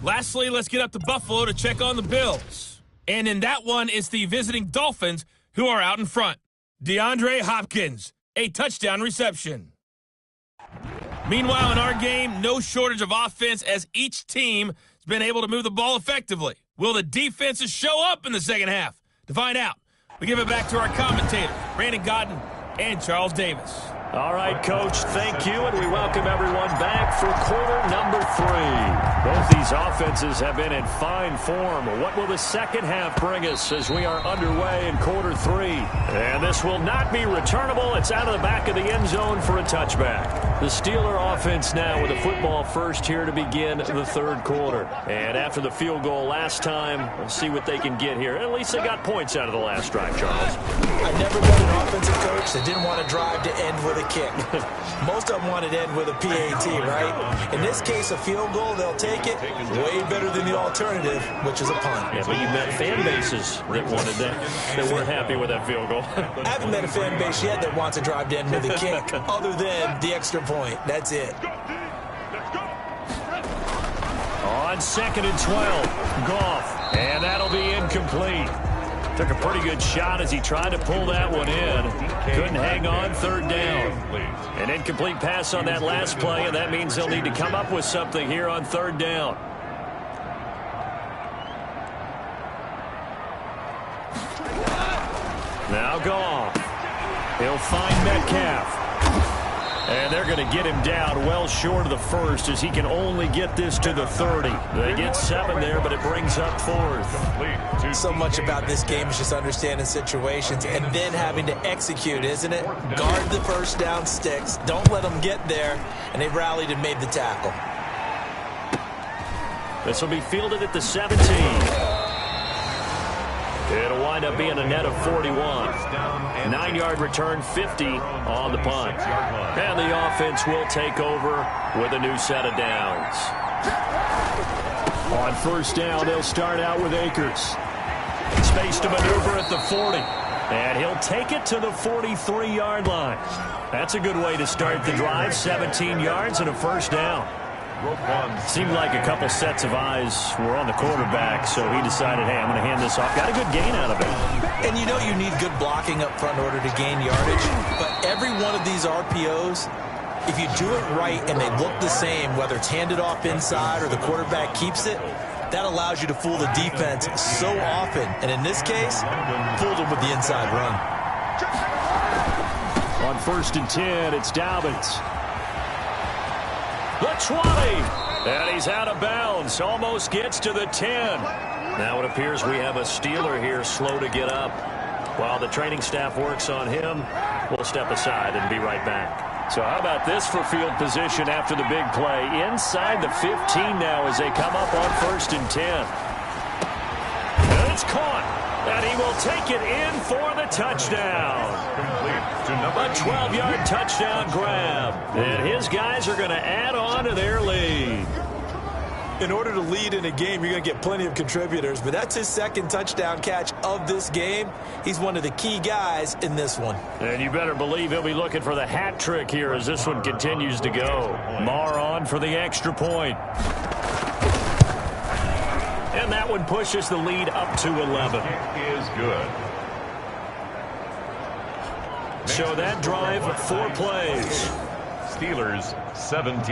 Lastly, let's get up to Buffalo to check on the Bills. And in that one, it's the visiting Dolphins who are out in front. DeAndre Hopkins, a touchdown reception. Meanwhile, in our game, no shortage of offense as each team has been able to move the ball effectively. Will the defenses show up in the second half? To find out, we give it back to our commentators, Brandon Godden and Charles Davis. All right, Coach, thank you, and we welcome everyone back for quarter number 3. Both these offenses have been in fine form. What will the second half bring us as we are underway in quarter 3? And this will not be returnable. It's out of the back of the end zone for a touchback. The Steeler offense now with a football first here to begin the third quarter. And after the field goal last time, we'll see what they can get here. At least they got points out of the last drive, Charles. I've never been an offensive coach that didn't want to drive to end with a kick. Most of them wanted to end with a PAT, right? In this case, a field goal, they'll take it. Way better than the alternative, which is a punt. Yeah, but you met fan bases that wanted that weren't happy with that field goal. I haven't met a fan base yet that wants to drive to end with a kick, other than the extra point. That's it. On 2nd and 12, Goff, and that'll be incomplete. Took a pretty good shot as he tried to pull that one in. Couldn't hang on, third down. An incomplete pass on that last play, and that means they'll need to come up with something here on third down. Now Goff. He'll find Metcalf. And they're going to get him down well short of the first as he can only get this to the 30. They get 7 there, but it brings up 4th. So much about this game is just understanding situations and then having to execute, isn't it? Guard the first down sticks. Don't let them get there. And they rallied and made the tackle. This will be fielded at the 17. It'll wind up being a net of 41. 9-yard return, 50 on the punt. And the offense will take over with a new set of downs. On first down, they'll start out with Akers. Space to maneuver at the 40. And he'll take it to the 43-yard line. That's a good way to start the drive. 17 yards and a first down. Seemed like a couple sets of eyes were on the quarterback, so he decided, hey, I'm going to hand this off. Got a good gain out of it. And you know you need good blocking up front in order to gain yardage. But every one of these RPOs, if you do it right and they look the same, whether it's handed off inside or the quarterback keeps it, that allows you to fool the defense so often. And in this case, fooled them with the inside run. On 1st and 10, it's Dobbins. The 20, and he's out of bounds, almost gets to the 10. Now it appears we have a Steeler here slow to get up. While the training staff works on him, we'll step aside and be right back. So how about this for field position after the big play? Inside the 15 now as they come up on 1st and 10. And it's caught, and he will take it in for the touchdown. A 12-yard touchdown grab. And his guys are going to add on to their lead. In order to lead in a game, you're going to get plenty of contributors, but that's his second touchdown catch of this game. He's one of the key guys in this one. And you better believe he'll be looking for the hat trick here as this one continues to go. Marr on for the extra point. And that one pushes the lead up to 11. It is good. So that drive, 4 plays. Steelers 17.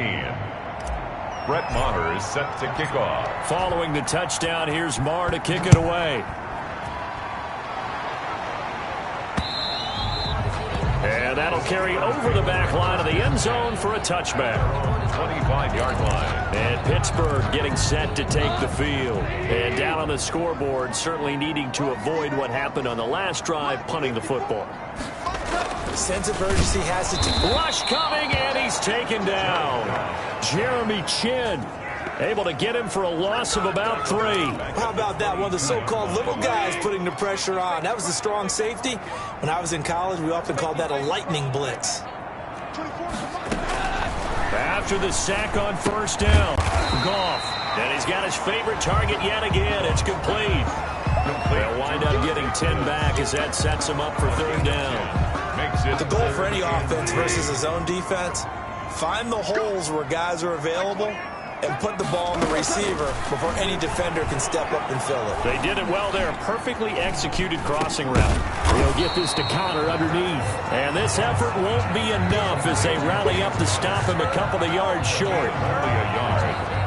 Brett Maher is set to kick off. Following the touchdown, here's Marr to kick it away. And that'll carry over the back line of the end zone for a touchback. 25-yard line. And Pittsburgh getting set to take the field. And down on the scoreboard, certainly needing to avoid what happened on the last drive, punting the football. Sense of urgency has to take. Rush coming, and he's taken down. Jeremy Chin able to get him for a loss of about 3. How about that? One of the so-called little guys putting the pressure on. That was a strong safety. When I was in college, we often called that a lightning blitz. After the sack on first down, Goff. And he's got his favorite target yet again. It's complete. They'll wind up getting 10 back as that sets him up for third down. The goal for any offense versus his own defense, find the holes where guys are available and put the ball on the receiver before any defender can step up and fill it. They did it well there. Perfectly executed crossing route. He'll get this to Connor underneath. And this effort won't be enough as they rally up to stop him a couple of yards short.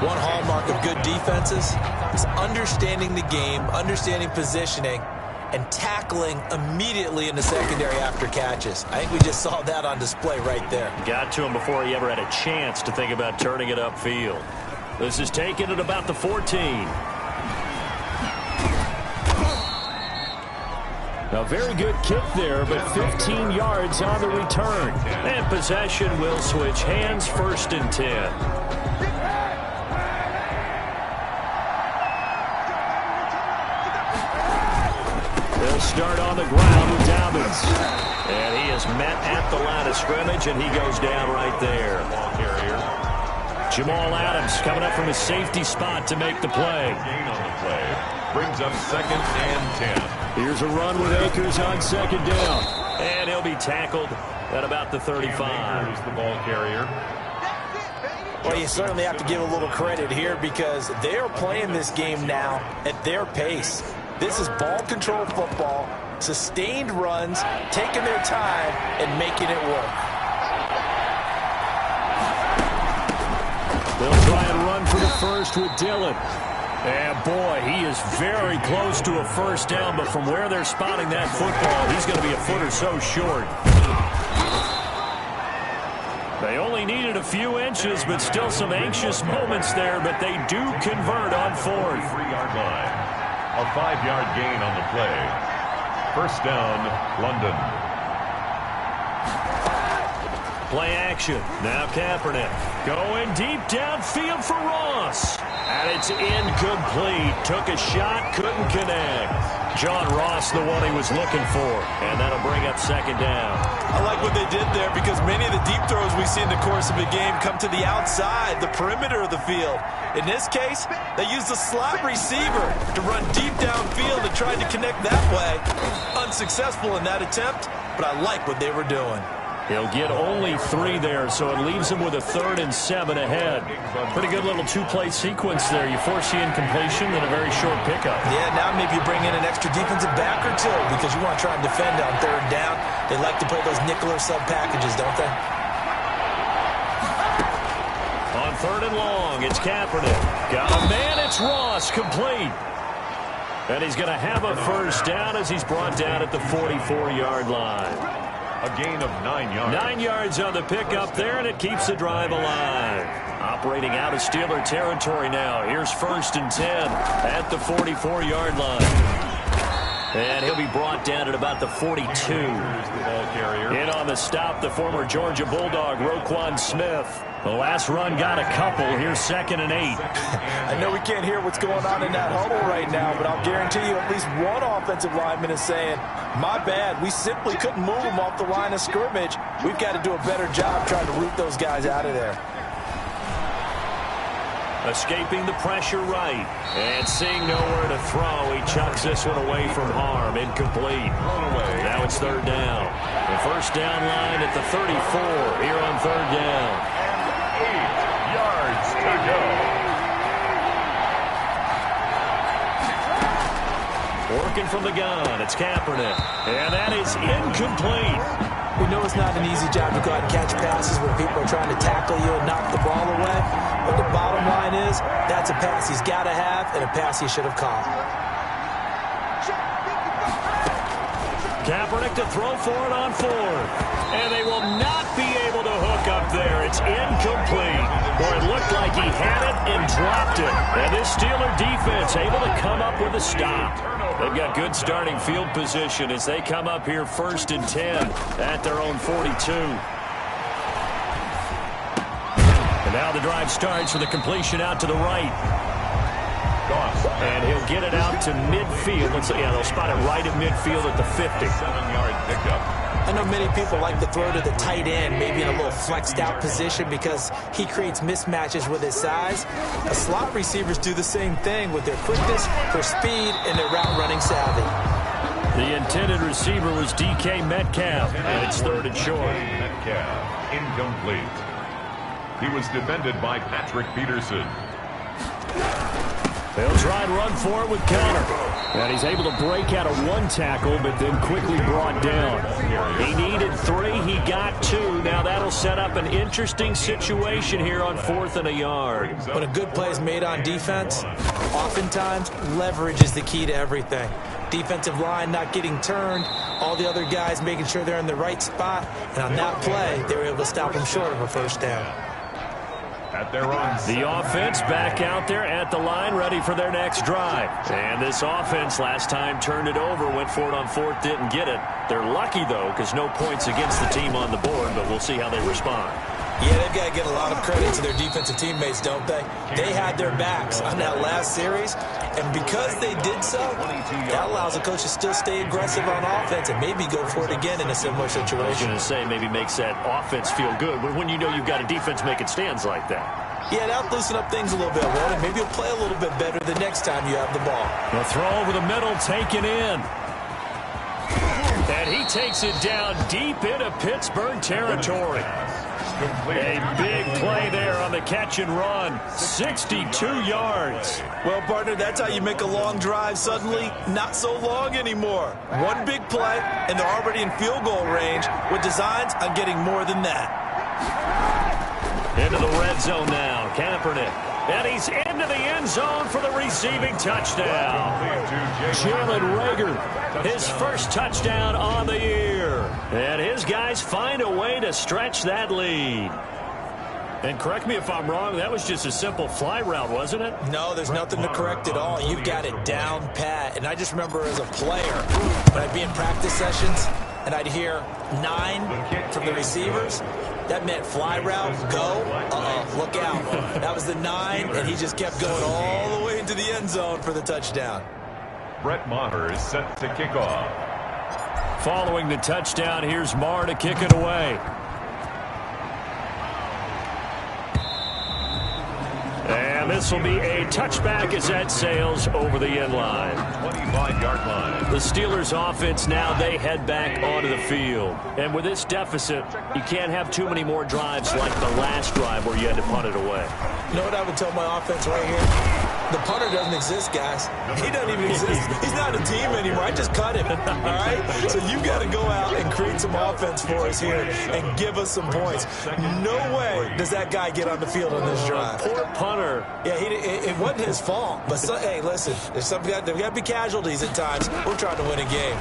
One hallmark of good defenses is understanding the game, understanding positioning, and tackling immediately in the secondary after catches. I think we just saw that on display right there. Got to him before he ever had a chance to think about turning it upfield. This is taken at about the 14. A very good kick there, but 15 yards on the return. And possession will switch hands, 1st and 10. They'll start on the ground with Dobbins. And he is met at the line of scrimmage, and he goes down right there. Jamal Adams coming up from his safety spot to make the play. Gain on the play. Brings up 2nd and 10. Here's a run with Akers on 2nd down. And he'll be tackled at about the 35. Akers, the ball carrier. Well, you certainly have to give a little credit here because they are playing this game now at their pace. This is ball control football, sustained runs, taking their time, and making it work. They'll try and run for the first with Dillon. And, boy, he is very close to a 1st down, but from where they're spotting that football, he's going to be a foot or so short. They only needed a few inches, but still some anxious moments there, but they do convert on 4th. 3-yard line. A 5-yard gain on the play. 1st down, London. Play action. Now Kaepernick going deep downfield for Ross. And it's incomplete. Took a shot, couldn't connect. John Ross, the one he was looking for. And that'll bring up 2nd down. I like what they did there because many of the deep throws we see in the course of a game come to the outside, the perimeter of the field. In this case, they used the slot receiver to run deep downfield and tried to connect that way. Unsuccessful in that attempt, but I like what they were doing. He'll get only 3 there, so it leaves him with a 3rd and 7 ahead. Pretty good little 2-play sequence there. You force the incompletion, then a very short pickup. Yeah, now maybe you bring in an extra defensive back or 2 because you want to try and defend on 3rd down. They like to play those nickel or sub packages, don't they? On 3rd and long, it's Kaepernick. Got a man, it's Ross, complete. And he's going to have a 1st down as he's brought down at the 44-yard line. A gain of 9 yards. 9 yards on the pickup there, and it keeps the drive alive. Operating out of Steeler territory now. Here's 1st and 10 at the 44-yard line. And he'll be brought down at about the 42. Here's the ball carrier. In on the stop, the former Georgia Bulldog, Roquan Smith. The last run got a couple. Here's 2nd and 8. I know we can't hear what's going on in that huddle right now, but I'll guarantee you at least one offensive lineman is saying, my bad, we simply couldn't move them off the line of scrimmage. We've got to do a better job trying to root those guys out of there. Escaping the pressure right. And seeing nowhere to throw, he chucks this one away from harm. Incomplete. Now it's 3rd down. The 1st down line at the 34 here on 3rd down. 8 yards to go. Working from the gun, it's Kaepernick. And that is incomplete. We know it's not an easy job to go out and catch passes when people are trying to tackle you and knock the ball away. But the bottom line is, that's a pass he's got to have and a pass he should have caught. Kaepernick to throw for it on 4th. And they will not be able to hook up there. It's incomplete. Boy, it looked like he had it and dropped it. And this Steeler defense able to come up with a stop. They've got good starting field position as they come up here 1st and 10 at their own 42. And now the drive starts with a completion out to the right. And he'll get it out to midfield. They'll spot it right at midfield at the 50. 7-yard pickup. I know many people like to throw to the tight end, maybe in a little flexed out position because he creates mismatches with his size. The slot receivers do the same thing with their quickness, their speed, and their route running savvy. The intended receiver was DK Metcalf, and it's 3rd and short. Metcalf, incomplete. He was defended by Patrick Peterson. They'll try and run for it with Connor. And he's able to break out of one tackle, but then quickly brought down. He needed 3. He got 2. Now that'll set up an interesting situation here on 4th and a yard. When a good play is made on defense, oftentimes leverage is the key to everything. Defensive line not getting turned, all the other guys making sure they're in the right spot, and on that play, they were able to stop them short of a first down. The offense back out there at the line, ready for their next drive. And this offense last time turned it over, went for it on 4th, didn't get it. They're lucky, though, because no points against the team on the board, but we'll see how they respond. Yeah, they've got to give a lot of credit to their defensive teammates, don't they? They had their backs on that last series, and because they did so, that allows the coach to still stay aggressive on offense and maybe go for it again in a similar situation. I was going to say, maybe makes that offense feel good when you know you've got a defense making stands like that. Yeah, that'll loosen up things a little bit, won't it? Maybe you'll play a little bit better the next time you have the ball. The throw over the middle, taken in. And he takes it down deep into Pittsburgh territory. A big play there on the catch and run. 62 yards. Well, partner, that's how you make a long drive suddenly not so long anymore. One big play, and they're already in field goal range with designs on getting more than that. Into the red zone now. Kaepernick. And he's into the end zone for the receiving touchdown. Jalen Reagor, his first touchdown on the year. And his guys find a way to stretch that lead. And correct me if I'm wrong, that was just a simple fly route, wasn't it? No, there's nothing to correct at all. You've got it down pat. And I just remember as a player, when I'd be in practice sessions, and I'd hear 9 from the receivers. That meant fly route, go, look out. That was the 9, and he just kept going all the way into the end zone for the touchdown. Brett Maher is set to kick off. Following the touchdown, here's Maher to kick it away. And this will be a touchback as that sails over the end line. 25-yard line. The Steelers offense now, they head back onto the field. And with this deficit, you can't have too many more drives like the last drive where you had to punt it away. You know what I would tell my offense right here? The punter doesn't exist, guys. He doesn't even exist. He's not a team anymore. I just cut him, all right? So you got to go out and create some offense for us here and give us some points. No way does that guy get on the field on this drive. Poor punter. Yeah, it wasn't his fault. But, hey, listen, there's got to be casualties at times. We're trying to win a game.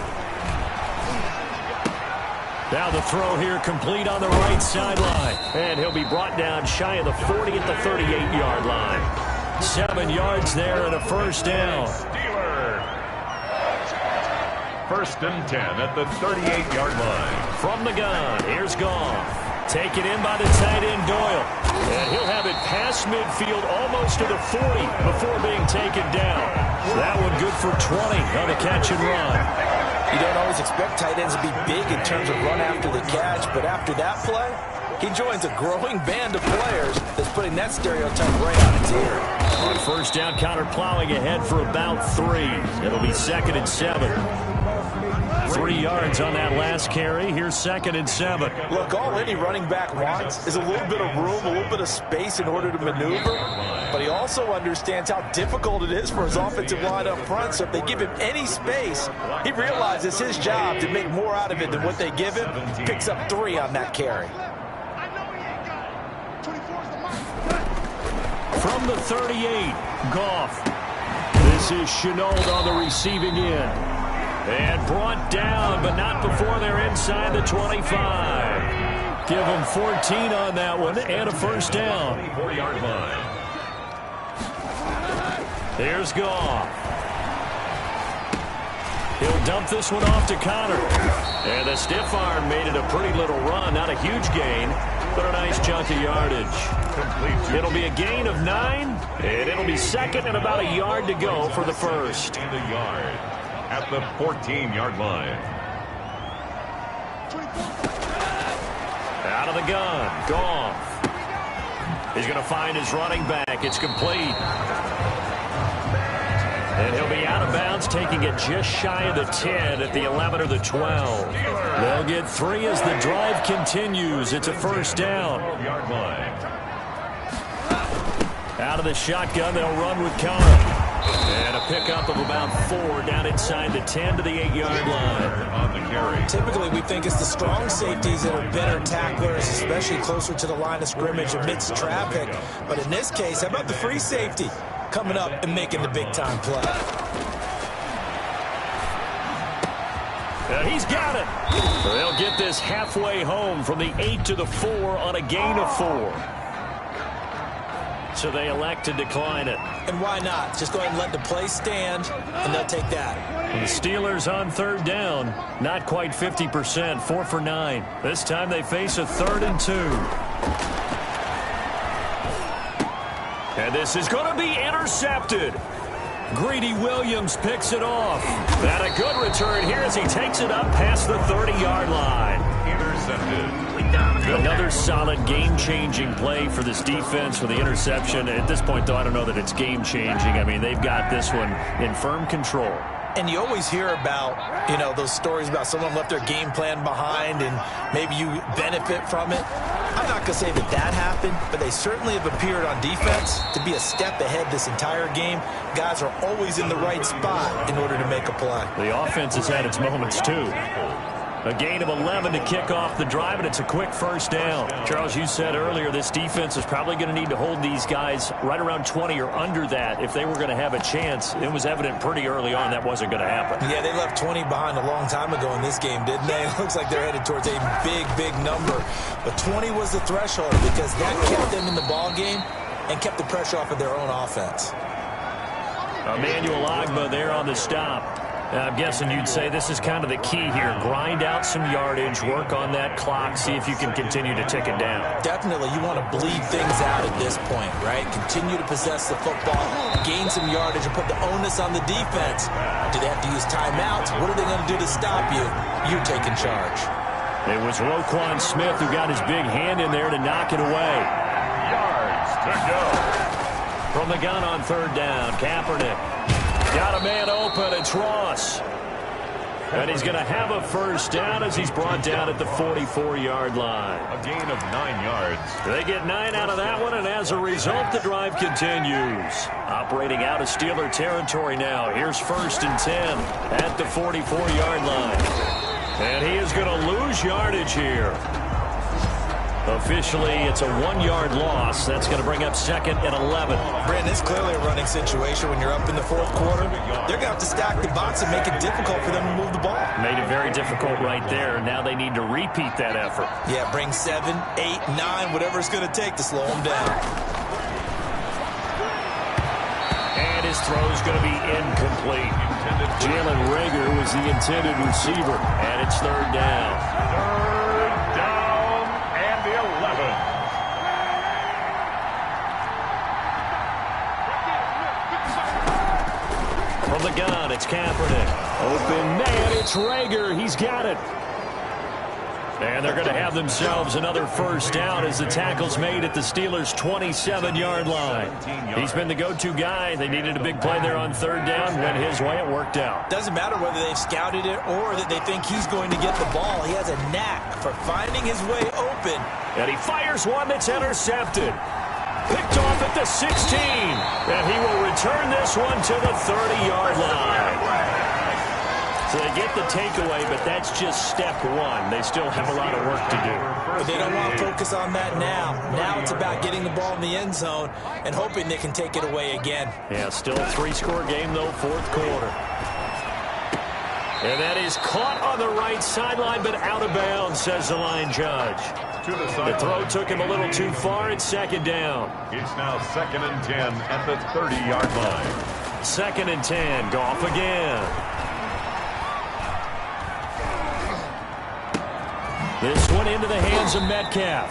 Now the throw here complete on the right sideline. And he'll be brought down shy of the 40 at the 38-yard line. 7 yards there and a first down. First and 10 at the 38-yard line. From the gun, here's Goff. Taken in by the tight end Doyle. And he'll have it past midfield almost to the 40 before being taken down. That one good for 20 on the catch and run. You don't always expect tight ends to be big in terms of run after the catch, but after that play, he joins a growing band of players that's putting that stereotype right on its ear. On first down, Connor plowing ahead for about 3. It'll be 2nd and 7. 3 yards on that last carry. Here's 2nd and 7. Look, all any running back wants is a little bit of room, a little bit of space in order to maneuver. But he also understands how difficult it is for his offensive line up front. So if they give him any space, he realizes it's his job to make more out of it than what they give him. Picks up 3 on that carry. From the 38, Goff. This is Chenault on the receiving end. And brought down, but not before they're inside the 25. Give them 14 on that one and a first down. 24-yard line. There's Goff. He'll dump this one off to Connor. And the stiff arm made it a pretty little run. Not a huge gain, but a nice chunk of yardage. It'll be a gain of 9, and it'll be 2nd and about a yard to go for the first. In the yard at the 14-yard line. Out of the gun, Goff. He's going to find his running back. It's complete. And he'll be out of bounds, taking it just shy of the 10 at the 11 or the 12. They'll get 3 as the drive continues. It's a first down. 12-yard line. Out of the shotgun, they'll run with Connor. And a pickup of about 4 down inside the 10 to the 8-yard line. On the carry. Typically, we think it's the strong safeties that are better tacklers, especially closer to the line of scrimmage amidst traffic. But in this case, how about the free safety coming up and making the big-time play? He's got it. They'll get this halfway home from the 8 to the 4 on a gain of 4. So they elect to decline it. And why not? Just go ahead and let the play stand, and they'll take that. And the Steelers on 3rd down. Not quite 50%, 4 for 9. This time they face a 3rd and 2. And this is going to be intercepted. Greedy Williams picks it off. And a good return here as he takes it up past the 30-yard line. Intercepted. Another solid game-changing play for this defense for the interception. At this point, though, I don't know that it's game-changing. I mean, they've got this one in firm control. And you always hear about, those stories about someone left their game plan behind and maybe you benefit from it. I'm not going to say that happened, but they certainly have appeared on defense to be a step ahead this entire game. Guys are always in the right spot in order to make a play. The offense has had its moments, too. A gain of 11 to kick off the drive, and it's a quick 1st down. Charles, you said earlier this defense is probably going to need to hold these guys right around 20 or under that if they were going to have a chance. It was evident pretty early on that wasn't going to happen. Yeah, they left 20 behind a long time ago in this game, didn't they? It looks like they're headed towards a big, big number. But 20 was the threshold because that kept them in the ball game and kept the pressure off of their own offense. Emmanuel Ogbah there on the stop. I'm guessing you'd say this is kind of the key here. Grind out some yardage, work on that clock, see if you can continue to tick it down. Definitely, you want to bleed things out at this point, right? Continue to possess the football, gain some yardage, and put the onus on the defense. Do they have to use timeouts? What are they going to do to stop you? You're taking charge. It was Roquan Smith who got his big hand in there to knock it away. Yards to go. From the gun on 3rd down, Kaepernick. Got a man open, it's Ross. And he's going to have a 1st down as he's brought down at the 44-yard line. A gain of 9 yards. They get 9 out of that one, and as a result, the drive continues. Operating out of Steeler territory now. Here's 1st and 10 at the 44-yard line. And he is going to lose yardage here. Officially, it's a 1-yard loss. That's going to bring up 2nd and 11. Brandon, it's clearly a running situation when you're up in the 4th quarter. They're going to have to stack the box and make it difficult for them to move the ball. Made it very difficult right there. Now they need to repeat that effort. Yeah, bring 7, 8, 9, whatever it's going to take to slow them down. And his throw is going to be incomplete. Jalen Reagor was the intended receiver, and it's 3rd down. 3rd down and 11. From the gun, it's Kaepernick. Open man, it's Reagor. He's got it. And they're going to have themselves another 1st down as the tackle's made at the Steelers' 27-yard line. He's been the go-to guy. They needed a big play there on 3rd down. Went his way. It worked out. Doesn't matter whether they've scouted it or that they think he's going to get the ball. He has a knack for finding his way open. And he fires one that's intercepted. Picked off at the 16. And he will return this one to the 30-yard line. So they get the takeaway, but that's just step 1. They still have a lot of work to do. But they don't want to focus on that now. Now it's about getting the ball in the end zone and hoping they can take it away again. Yeah, still a 3-score game, though, 4th quarter. And that is caught on the right sideline, but out of bounds, says the line judge. The throw took him a little too far. It's 2nd down. It's now 2nd and 10 at the 30-yard line. 2nd and 10. Goff again. This one into the hands of Metcalf.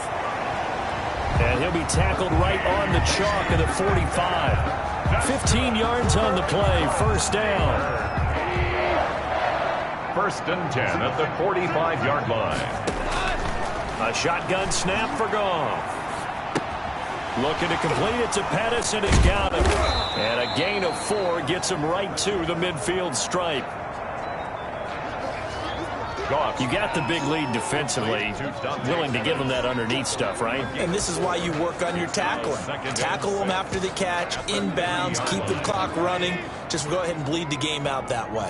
And he'll be tackled right on the chalk of the 45. 15 yards on the play. 1st down. 1st and 10 at the 45-yard line. A shotgun snap for Goff. Looking to complete it to Pettis, and he's got it. And a gain of 4 gets him right to the midfield stripe. You got the big lead defensively, willing to give them that underneath stuff, right? And this is why you work on your tackling. Tackle them after the catch, inbounds, keep the clock running. Just go ahead and bleed the game out that way.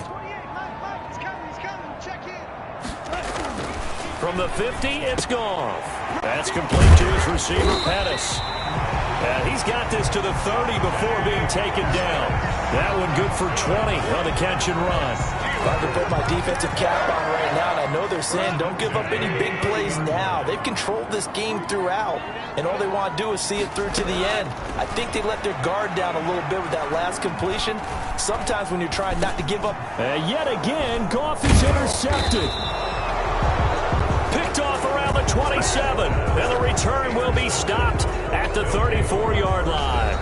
From the 50, it's Goff. That's complete to his receiver, Pettis. And he's got this to the 30 before being taken down. That one good for 20 on the catch and run. About to put my defensive cap on right now, and I know they're saying don't give up any big plays now. They've controlled this game throughout, and all they want to do is see it through to the end. I think they let their guard down a little bit with that last completion. Sometimes when you're trying not to give up. And yet again, Goff is intercepted. Picked off around the 27, and the return will be stopped at the 34-yard line.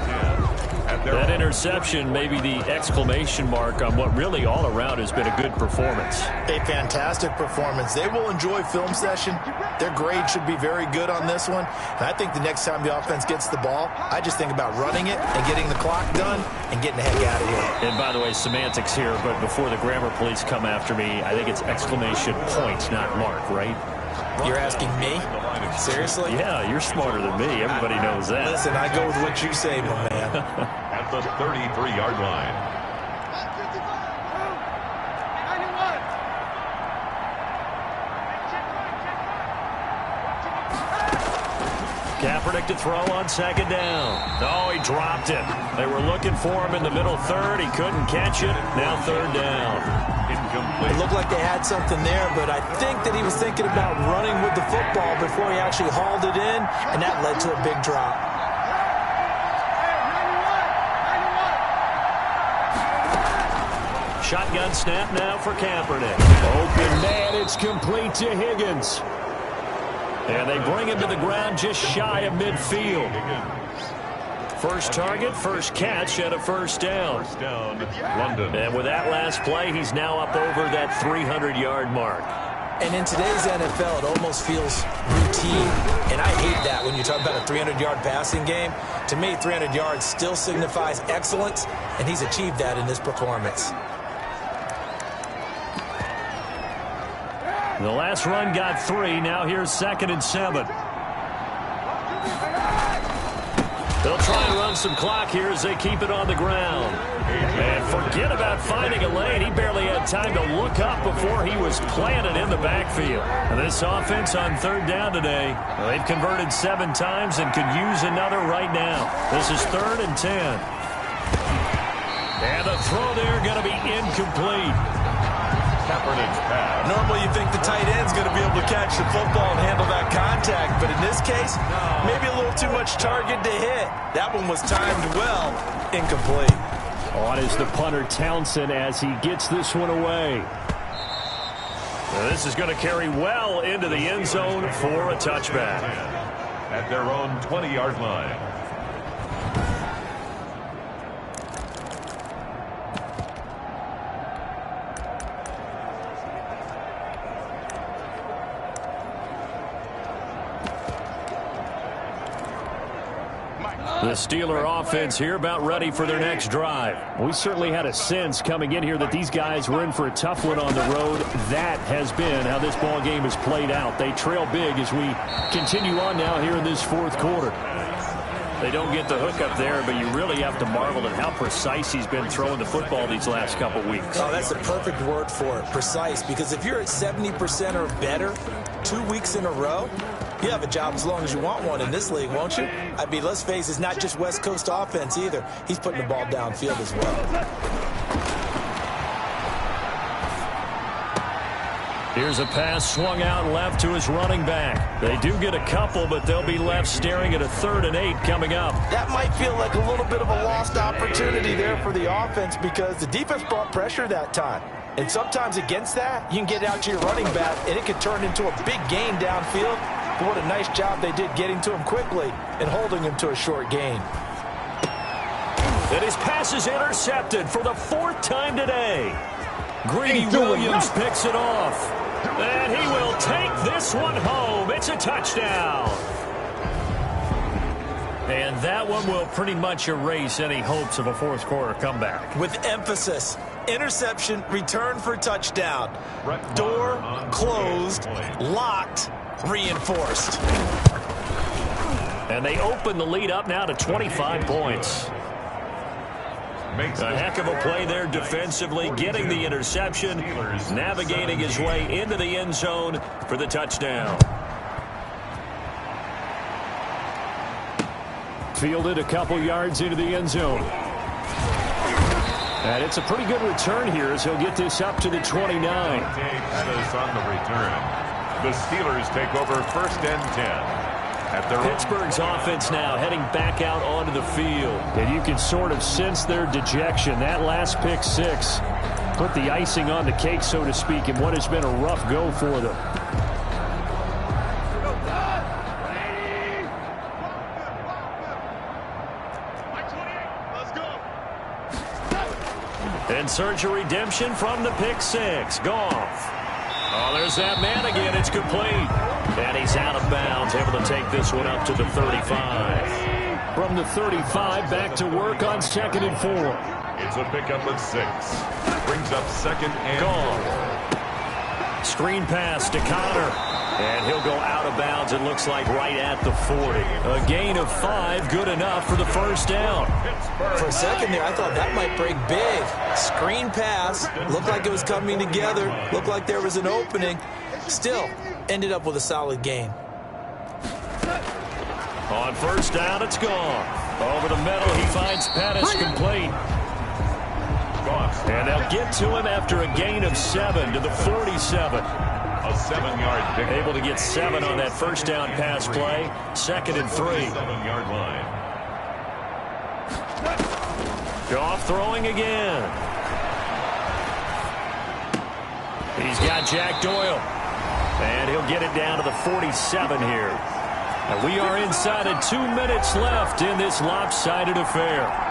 That interception may be the exclamation mark on what really all around has been a good performance. A fantastic performance. They will enjoy film session. Their grade should be very good on this one. And I think the next time the offense gets the ball, I just think about running it and getting the clock done and getting the heck out of here. And by the way, semantics here, but before the grammar police come after me, I think it's exclamation point, not mark, right? You're asking me? Seriously? Yeah, you're smarter than me. Everybody knows that. Listen, I go with what you say, my man. At the 33-yard line. Kaepernick to throw on second down. Oh, he dropped it. They were looking for him in the middle third. He couldn't catch it. Now third down. It looked like they had something there, but I think that he was thinking about running with the football before he actually hauled it in, and that led to a big drop. Shotgun snap now for Kaepernick. Open man, it's complete to Higgins. And they bring him to the ground just shy of midfield. First target, first catch, and a first down. London. And with that last play, he's now up over that 300-yard mark. And in today's NFL, it almost feels routine. And I hate that when you talk about a 300-yard passing game. To me, 300 yards still signifies excellence, and he's achieved that in this performance. The last run got 3. Now here's 2nd and 7. They'll try and run some clock here as they keep it on the ground. And forget about finding a lane. He barely had time to look up before he was planted in the backfield. And this offense on third down today, they've converted 7 times and could use another right now. This is 3rd and 10. And the throw there going to be incomplete. Normally you think the tight end's going to be able to catch the football and handle that contact, but in this case, maybe a little too much target to hit. That one was timed well, incomplete. On is the punter Townsend as he gets this one away. Now this is going to carry well into the end zone for a touchback. At their own 20-yard line. The Steeler offense here about ready for their next drive. We certainly had a sense coming in here that these guys were in for a tough one on the road. That has been how this ball game has played out. They trail big as we continue on now here in this 4th quarter. They don't get the hook up there, but you really have to marvel at how precise he's been throwing the football these last couple weeks. Oh, that's a perfect word for it, precise, because if you're at 70% or better 2 weeks in a row, you have a job as long as you want one in this league, won't you? I mean, let's face it, it's not just West Coast offense either. He's putting the ball downfield as well. Here's a pass swung out left to his running back. They do get a couple, but they'll be left staring at a 3rd and 8 coming up. That might feel like a little bit of a lost opportunity there for the offense because the defense brought pressure that time. And sometimes against that, you can get out to your running back, and it could turn into a big gain downfield. But what a nice job they did getting to him quickly and holding him to a short gain. And his pass is intercepted for the 4th time today. Greedy Williams picks it off. And he will take this one home. It's a touchdown. And that one will pretty much erase any hopes of a fourth quarter comeback. With emphasis, interception, return for touchdown. Door closed, locked, reinforced. And they open the lead up now to 25 points. A heck of a play there defensively, getting the interception, navigating his way into the end zone for the touchdown. Fielded a couple yards into the end zone. And it's a pretty good return here as he'll get this up to the 29. That is on the return. The Steelers take over 1st and 10. Pittsburgh's offense now heading back out onto the field. And you can sort of sense their dejection. That last pick six put the icing on the cake, so to speak, in what has been a rough go for them. In search of redemption from the pick six. Goff. Oh, there's that man again. It's complete. And he's out of bounds, able to take this one up to the 35. From the 35, back to work on 2nd and 4. It's a pickup of 6. Brings up 2nd and Goff. Screen pass to Connor. And he'll go out of bounds, it looks like, right at the 40. A gain of 5, good enough for the first down. For a second there, I thought that might break big. Screen pass, looked like it was coming together, looked like there was an opening. Still, ended up with a solid gain. On first down, it's gone. Over the middle, he finds Pettis complete. And they'll get to him after a gain of 7 to the 47. a 7-yard pickup. Able to get 7 on that first down pass play. 2nd and 3. 7-yard line. Goff throwing again. He's got Jack Doyle. And he'll get it down to the 47 here. And we are inside of 2 minutes left in this lopsided affair.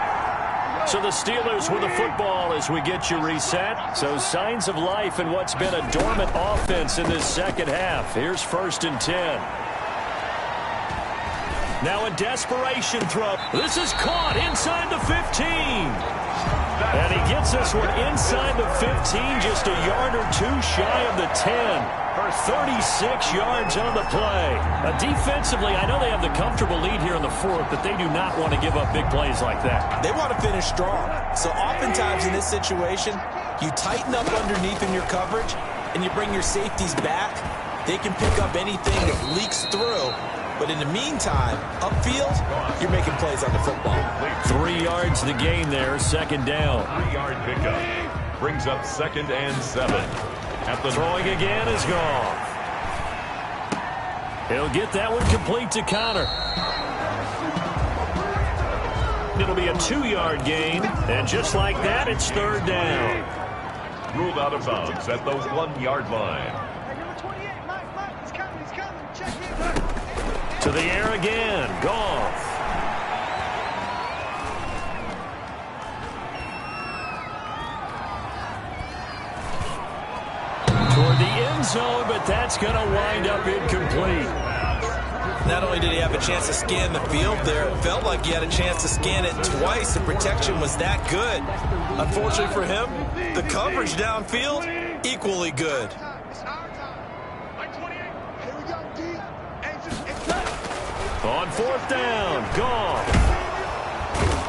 So the Steelers with the football as we get you reset. So signs of life in what's been a dormant offense in this second half. Here's 1st and 10. Now a desperation throw. This is caught inside the 15. And he gets this one inside the 15, just a yard or two shy of the 10. 36 yards on the play. Defensively, I know they have the comfortable lead here in the 4th, but they do not want to give up big plays like that. They want to finish strong. So oftentimes in this situation, you tighten up underneath in your coverage, and you bring your safeties back. They can pick up anything that leaks through. But in the meantime, upfield, you're making plays on the football. 3 yards the gain there, 2nd down. 3-yard pickup. Brings up 2nd and 7. At the throwing again is Goff. He'll get that one complete to Connor. It'll be a 2-yard gain, and just like that, it's 3rd down. Ruled out of bounds at the 1-yard line. To the air again, Goff. Toward the end zone, but that's going to wind up incomplete. Not only did he have a chance to scan the field there, it felt like he had a chance to scan it twice. The protection was that good. Unfortunately for him, the coverage downfield, equally good. On 4th down, Goff.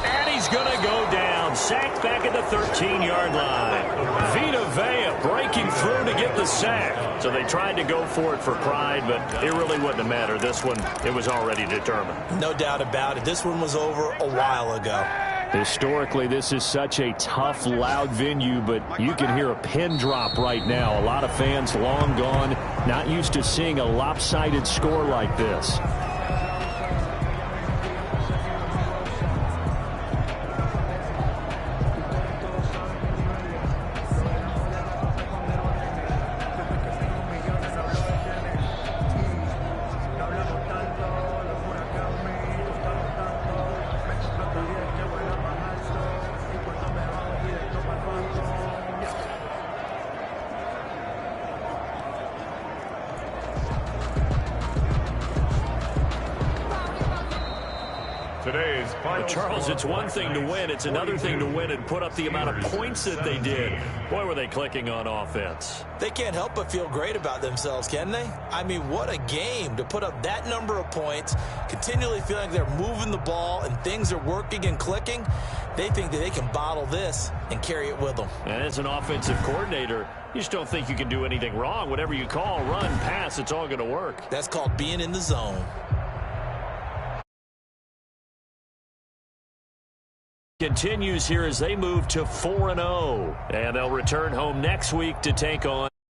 And he's going to go down. Sacked back at the 13-yard line. Vita Vea breaking through to get the sack. So they tried to go for it for pride, but it really wouldn't have mattered. This one, it was already determined. No doubt about it. This one was over a while ago. Historically, this is such a tough, loud venue, but you can hear a pin drop right now. A lot of fans long gone, not used to seeing a lopsided score like this. But Charles, it's one thing to win. It's another thing to win and put up the amount of points that they did. Boy, were they clicking on offense. They can't help but feel great about themselves, can they? I mean, what a game to put up that number of points, continually feeling like they're moving the ball and things are working and clicking. They think that they can bottle this and carry it with them. And as an offensive coordinator, you just don't think you can do anything wrong. Whatever you call, run, pass, it's all going to work. That's called being in the zone. Continues here as they move to 4-0. And they'll return home next week to take on